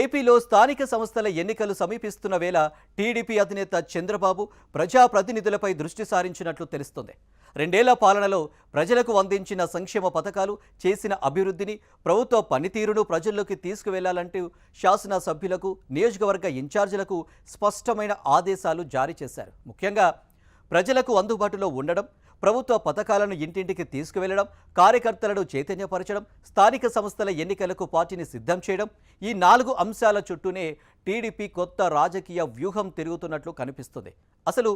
ఏపీలో స్థానిక సంస్థల ఎన్నికలు సమీపిస్తున్న వేళ టీడీపీ అధినేత చంద్రబాబు ప్రజాప్రతినిధులపై దృష్టి సారించినట్లు తెలుస్తోంది. 2 ఏళ్ల పాలనలో ప్రజలకు అందించిన సంక్షేమ పథకాలు, చేసిన అభివృద్ధిని, ప్రభుత్వ పనితీరును ప్రజల్లోకి తీసుకువెళ్లాలంటూ శాసనసభ్యులకు, నియోజకవర్గ ఇన్ఛార్జీలకు స్పష్టమైన ఆదేశాలు జారీ చేశారు. ముఖ్యంగా ప్రజలకు అందుబాటులో ఉండడం, ప్రభుత్వ పథకాలను ఇంటింటికి తీసుకువెళ్లడం, కార్యకర్తలను చైతన్యపరచడం, స్థానిక సంస్థల ఎన్నికలకు పార్టీని సిద్ధం చేయడం, ఈ 4 అంశాల చుట్టూనే టీడీపీ కొత్త రాజకీయ వ్యూహం తిరుగుతున్నట్లు కనిపిస్తుంది. అసలు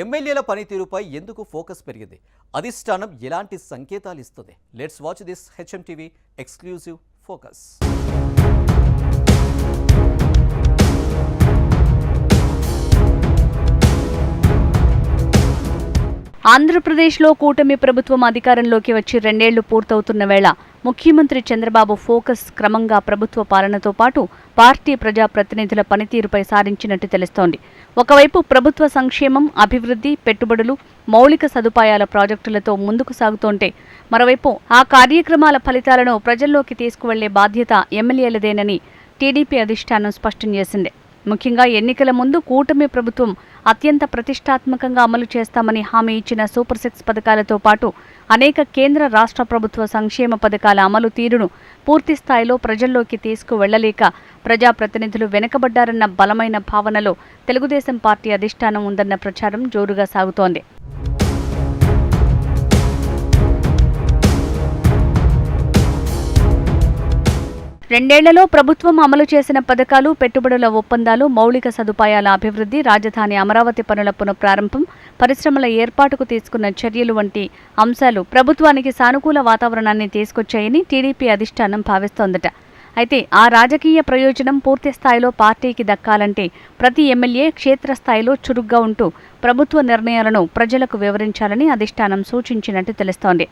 ఎమ్మెల్యేల పనితీరుపై ఎందుకు ఫోకస్ పెరిగింది? అధిష్టానం ఎలాంటి సంకేతాలు ఇస్తుంది? Let's watch this HMTV exclusive focus. ఆంధ్రప్రదేశ్లో కూటమి ప్రభుత్వం అధికారంలోకి వచ్చి 2 ఏళ్లు పూర్తవుతున్న వేళ ముఖ్యమంత్రి చంద్రబాబు ఫోకస్ క్రమంగా ప్రభుత్వ పాలనతో పాటు పార్టీ ప్రజాప్రతినిధుల పనితీరుపై సారించినట్టు తెలుస్తోంది. ఒకవైపు ప్రభుత్వ సంక్షేమం, అభివృద్ధి, పెట్టుబడులు, మౌలిక సదుపాయాల ప్రాజెక్టులతో ముందుకు సాగుతోంటే మరోవైపు ఆ కార్యక్రమాల ఫలితాలను ప్రజల్లోకి తీసుకువెళ్లే బాధ్యత ఎమ్మెల్యేలదేనని టీడీపీ అధిష్టానం స్పష్టం చేసింది. ముఖ్యంగా ఎన్నికల ముందు కూటమి ప్రభుత్వం అత్యంత ప్రతిష్టాత్మకంగా అమలు చేస్తామని హామీ ఇచ్చిన సూపర్ 6 పథకాలతో పాటు అనేక కేంద్ర రాష్ట్ర ప్రభుత్వ సంక్షేమ పథకాల అమలు తీరును పూర్తి స్థాయిలో ప్రజల్లోకి తీసుకువెళ్లలేక ప్రజాప్రతినిధులు వెనుకబడ్డారన్న బలమైన భావనలో తెలుగుదేశం పార్టీ అధిష్టానం ఉందన్న ప్రచారం జోరుగా సాగుతోంది. 2 ఏళ్లలో ప్రభుత్వం అమలు చేసిన పథకాలు, పెట్టుబడుల ఒప్పందాలు, మౌలిక సదుపాయాల అభివృద్ధి, రాజధాని అమరావతి పనుల పునఃప్రారంభం, పరిశ్రమల ఏర్పాటుకు తీసుకున్న చర్యలు వంటి అంశాలు ప్రభుత్వానికి సానుకూల వాతావరణాన్ని తీసుకొచ్చాయని టీడీపీ అధిష్టానం భావిస్తోందట. అయితే ఆ రాజకీయ ప్రయోజనం పూర్తి స్థాయిలో పార్టీకి దక్కాలంటే ప్రతి ఎమ్మెల్యే క్షేత్రస్థాయిలో చురుగ్గా ఉంటూ ప్రభుత్వ నిర్ణయాలను ప్రజలకు వివరించాలని అధిష్టానం సూచించినట్టు తెలుస్తోంది.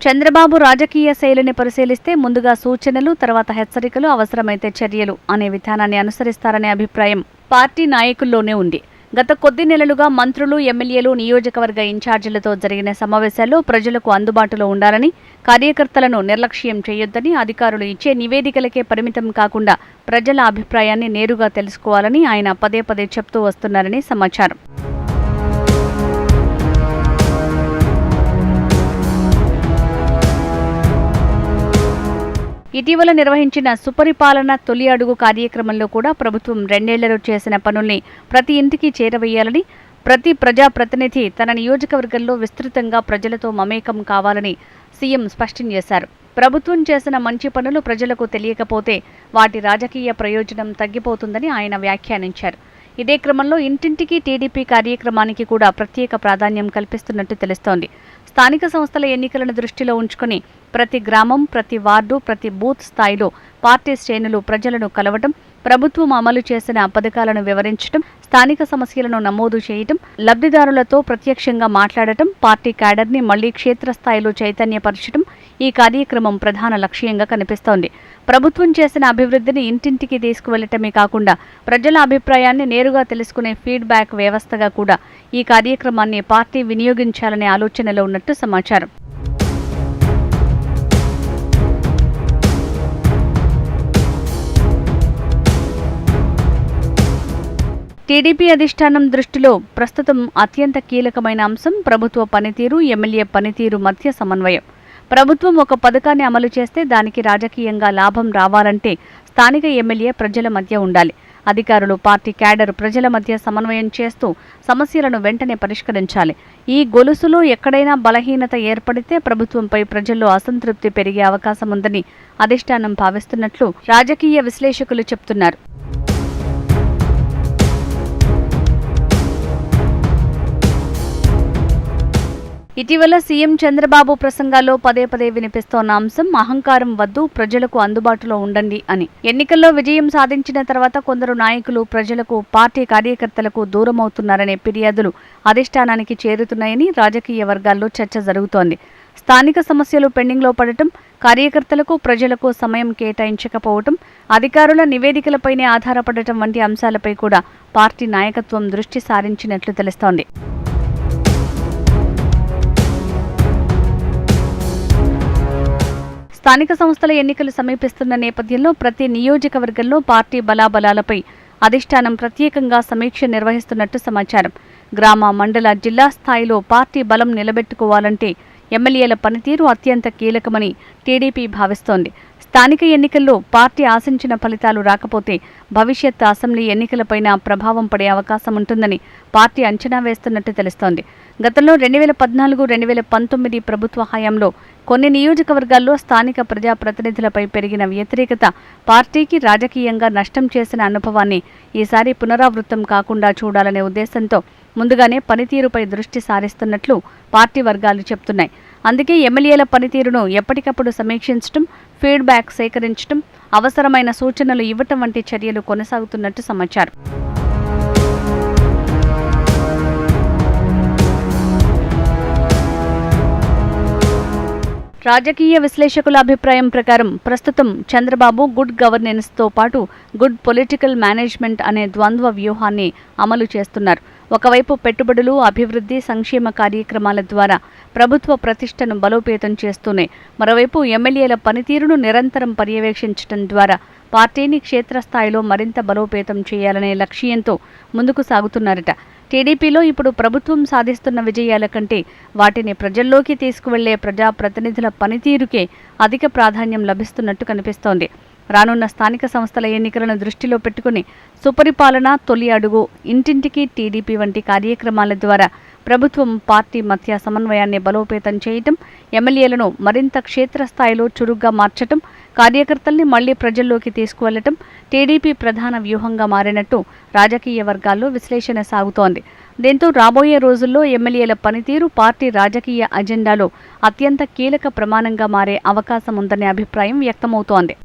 చంద్రబాబు రాజకీయ శైలిని పరిశీలిస్తే ముందుగా సూచనలు, తర్వాత హెచ్చరికలు, అవసరమైతే చర్యలు అనే విధానాన్ని అనుసరిస్తారనే అభిప్రాయం పార్టీ నాయకుల్లోనే ఉంది. గత కొద్ది నెలలుగా మంత్రులు, ఎమ్మెల్యేలు, నియోజకవర్గ ఇన్ఛార్జీలతో జరిగిన సమావేశాల్లో ప్రజలకు అందుబాటులో ఉండాలని, కార్యకర్తలను నిర్లక్ష్యం చేయొద్దని, అధికారులు ఇచ్చే నివేదికలకే పరిమితం కాకుండా ప్రజల అభిప్రాయాన్ని నేరుగా తెలుసుకోవాలని ఆయన పదే పదే చెప్తూ వస్తున్నారని సమాచారం. ఇటీవల నిర్వహించిన సుపరిపాలన తొలి అడుగు కార్యక్రమంలో కూడా ప్రభుత్వం 2 ఏళ్లలో చేసిన పనుల్ని ప్రతి ఇంటికి చేరవేయాలని, ప్రతి ప్రజాప్రతినిధి తన నియోజకవర్గంలో విస్తృతంగా ప్రజలతో మమేకం కావాలని సీఎం స్పష్టం చేశారు. ప్రభుత్వం చేసిన మంచి పనులు ప్రజలకు తెలియకపోతే వాటి రాజకీయ ప్రయోజనం తగ్గిపోతుందని ఆయన వ్యాఖ్యానించారు. ఇదే క్రమంలో ఇంటింటికి టీడీపీ కార్యక్రమానికి కూడా ప్రత్యేక ప్రాధాన్యం కల్పిస్తున్నట్టు తెలుస్తోంది. స్థానిక సంస్థల ఎన్నికలను దృష్టిలో ఉంచుకుని ప్రతి గ్రామం, ప్రతి వార్డు, ప్రతి బూత్ స్థాయిలో పార్టీ శ్రేణులు ప్రజలను కలవటం, ప్రభుత్వం అమలు చేసిన పథకాలను వివరించడం, స్థానిక సమస్యలను నమోదు చేయటం, లబ్ధిదారులతో ప్రత్యక్షంగా మాట్లాడటం, పార్టీ క్యాడర్ని మళ్లీ క్షేత్రస్థాయిలో చైతన్యపరచడం ఈ కార్యక్రమం ప్రధాన లక్ష్యంగా కనిపిస్తోంది. ప్రభుత్వం చేసిన అభివృద్ధిని ఇంటింటికి తీసుకువెళ్లటమే కాకుండా ప్రజల అభిప్రాయాన్ని నేరుగా తెలుసుకునే ఫీడ్బ్యాక్ వ్యవస్థగా కూడా ఈ కార్యక్రమాన్ని పార్టీ వినియోగించాలనే ఆలోచనలో ఉన్నట్టు సమాచారం. టీడీపీ అధిష్టానం దృష్టిలో ప్రస్తుతం అత్యంత కీలకమైన అంశం ప్రభుత్వ పనితీరు, ఎమ్మెల్యే పనితీరు మధ్య సమన్వయం. ప్రభుత్వం ఒక పథకాన్ని అమలు చేస్తే దానికి రాజకీయంగా లాభం రావాలంటే స్థానిక ఎమ్మెల్యే ప్రజల మధ్య ఉండాలి. అధికారులు, పార్టీ క్యాడర్ ప్రజల మధ్య సమన్వయం చేస్తూ సమస్యలను వెంటనే పరిష్కరించాలి. ఈ గొలుసులో ఎక్కడైనా బలహీనత ఏర్పడితే ప్రభుత్వంపై ప్రజల్లో అసంతృప్తి పెరిగే అవకాశం ఉందని అధిష్టానం భావిస్తున్నట్లు రాజకీయ విశ్లేషకులు చెబుతున్నారు. ఇటీవల సీఎం చంద్రబాబు ప్రసంగాల్లో పదే పదే వినిపిస్తోన్న అంశం అహంకారం వద్దు, ప్రజలకు అందుబాటులో ఉండండి అని. ఎన్నికల్లో విజయం సాధించిన తర్వాత కొందరు నాయకులు ప్రజలకు, పార్టీ కార్యకర్తలకు దూరమవుతున్నారనే ఫిర్యాదులు అధిష్టానానికి చేరుతున్నాయని రాజకీయ వర్గాల్లో చర్చ జరుగుతోంది. స్థానిక సమస్యలు పెండింగ్లో పడటం, కార్యకర్తలకు, ప్రజలకు సమయం కేటాయించకపోవటం, అధికారుల నివేదికలపైనే ఆధారపడటం వంటి అంశాలపై కూడా పార్టీ నాయకత్వం దృష్టి సారించినట్లు తెలుస్తోంది. స్థానిక సంస్థల ఎన్నికలు సమీపిస్తున్న నేపథ్యంలో ప్రతి నియోజకవర్గంలో పార్టీ బలాబలాలపై అధిష్టానం ప్రత్యేకంగా సమీక్ష నిర్వహిస్తున్నట్టు సమాచారం. గ్రామ, మండల, జిల్లా స్థాయిలో పార్టీ బలం నిలబెట్టుకోవాలంటే ఎమ్మెల్యేల పనితీరు అత్యంత కీలకమని టీడీపీ భావిస్తోంది. స్థానిక ఎన్నికల్లో పార్టీ ఆశించిన ఫలితాలు రాకపోతే భవిష్యత్ అసెంబ్లీ ఎన్నికలపైన ప్రభావం పడే అవకాశం ఉంటుందని పార్టీ అంచనా వేస్తున్నట్టు తెలుస్తోంది. గతంలో 2014-2019 ప్రభుత్వ హయాంలో కొన్ని నియోజకవర్గాల్లో స్థానిక ప్రజాప్రతినిధులపై పెరిగిన వ్యతిరేకత పార్టీకి రాజకీయంగా నష్టం చేసిన అనుభవాన్ని ఈసారి పునరావృతం కాకుండా చూడాలనే ఉద్దేశంతో ముందుగానే పనితీరుపై దృష్టి సారిస్తున్నట్లు పార్టీ వర్గాలు చెబుతున్నాయి. అందుకే ఎమ్మెల్యేల పనితీరును ఎప్పటికప్పుడు సమీక్షించడం, ఫీడ్బ్యాక్ సేకరించడం, అవసరమైన సూచనలు ఇవ్వటం వంటి చర్యలు కొనసాగుతున్నట్టు సమాచారం. రాజకీయ విశ్లేషకుల అభిప్రాయం ప్రకారం ప్రస్తుతం చంద్రబాబు గుడ్ గవర్నెన్స్తో పాటు గుడ్ పొలిటికల్ మేనేజ్మెంట్ అనే ద్వంద్వ వ్యూహాన్ని అమలు చేస్తున్నారు. ఒకవైపు పెట్టుబడులు, అభివృద్ధి, సంక్షేమ కార్యక్రమాల ద్వారా ప్రభుత్వ ప్రతిష్టను బలోపేతం చేస్తూనే మరోవైపు ఎమ్మెల్యేల పనితీరును నిరంతరం పర్యవేక్షించడం ద్వారా పార్టీని క్షేత్రస్థాయిలో మరింత బలోపేతం చేయాలనే లక్ష్యంతో ముందుకు సాగుతున్నారట. టీడీపీలో ఇప్పుడు ప్రభుత్వం సాధిస్తున్న విజయాల కంటే వాటిని ప్రజల్లోకి తీసుకువెళ్లే ప్రజాప్రతినిధుల పనితీరుకే అధిక ప్రాధాన్యం లభిస్తున్నట్టు కనిపిస్తోంది. రానున్న స్థానిక సంస్థల ఎన్నికలను దృష్టిలో పెట్టుకుని సుపరిపాలన, తొలి అడుగు, ఇంటింటికి టీడీపీ వంటి కార్యక్రమాల ద్వారా ప్రభుత్వం, పార్టీ మధ్య సమన్వయాన్ని బలోపేతం చేయటం, ఎమ్మెల్యేలను మరింత క్షేత్రస్థాయిలో చురుగ్గా మార్చటం, కార్యకర్తల్ని మళ్లీ ప్రజల్లోకి తీసుకువెళ్లటం టీడీపీ ప్రధాన వ్యూహంగా మారినట్టు రాజకీయ వర్గాల్లో విశ్లేషణ సాగుతోంది. దీంతో రాబోయే రోజుల్లో ఎమ్మెల్యేల పనితీరు పార్టీ రాజకీయ అజెండాలో అత్యంత కీలక ప్రమాణంగా మారే అవకాశం ఉందనే అభిప్రాయం వ్యక్తమవుతోంది.